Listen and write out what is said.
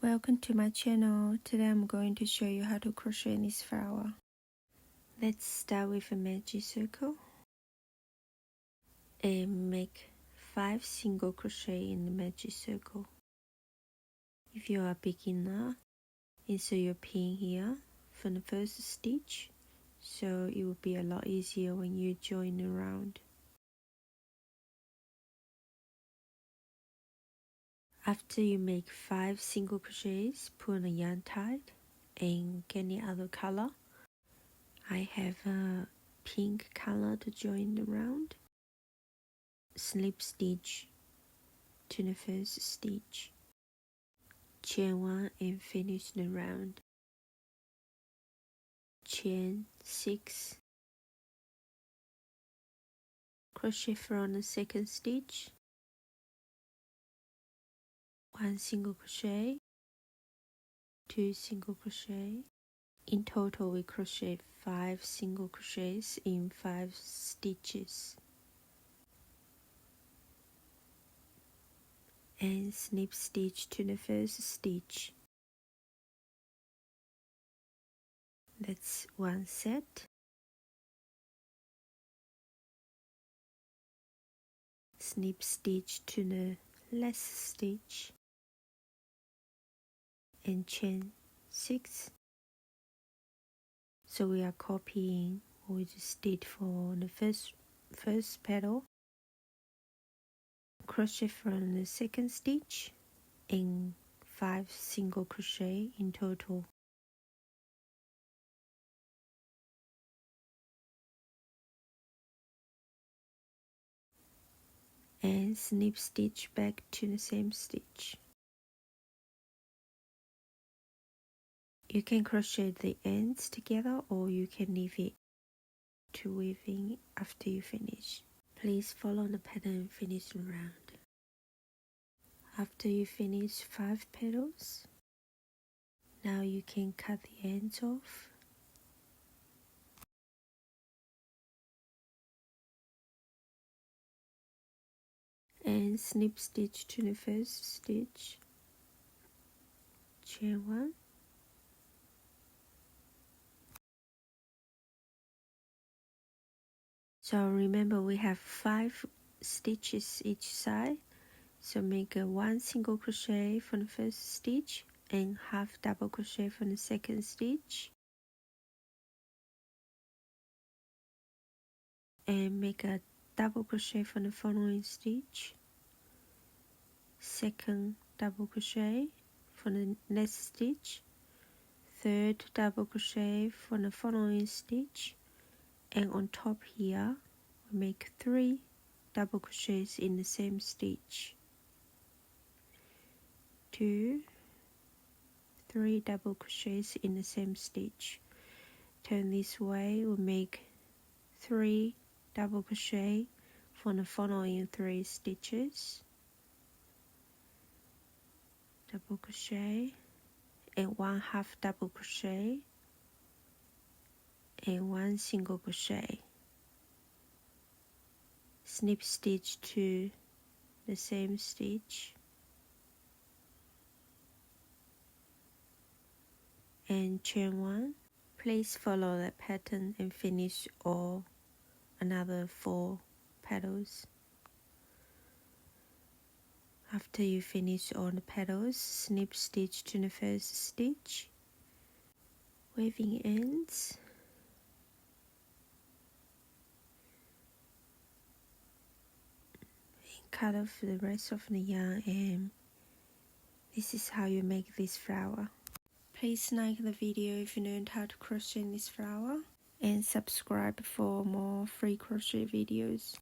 Welcome to my channel. Today I'm going to show you how to crochet this flower. Let's start with a magic circle and make 5 single crochet in the magic circle. If you are a beginner, insert your pin here from the first stitch, so it will be a lot easier when you join around. After you make 5 single crochets, put on a yarn tight and any other color. I have a pink color to join around. Slip stitch to the first stitch, chain 1 and finish the round. Chain 6, crochet from the second stitch, 1 single crochet, 2 single crochet. In total we crochet 5 single crochets in 5 stitches. And slip stitch to the first stitch. That's one set. Slip stitch to the last stitch and chain 6. So we are copying what we just did for the first petal. Crochet from the second stitch and 5 single crochet in total. And snip stitch back to the same stitch. You can crochet the ends together or you can leave it to weaving after you finish. Please follow the pattern and finish the round. After you finish 5 petals, now you can cut the ends off. And snip stitch to the first stitch, chain 1, so remember we have 5 stitches each side, so make a 1 single crochet from the first stitch and half double crochet from the second stitch, and make a double crochet from the following stitch, second double crochet from the next stitch, third double crochet from the following stitch, and on top here we make 3 double crochets in the same stitch, 2, 3 double crochets in the same stitch. Turn this way, we make 3 double crochet from the following 3 stitches, double crochet and 1 half double crochet and 1 single crochet. Snip stitch to the same stitch and chain 1. Please follow that pattern and finish all another 4 petals. After you finish all the petals, snip stitch to the first stitch, weaving ends, and cut off the rest of the yarn, and this is how you make this flower. Please like the video if you learned how to crochet this flower, and subscribe for more free crochet videos.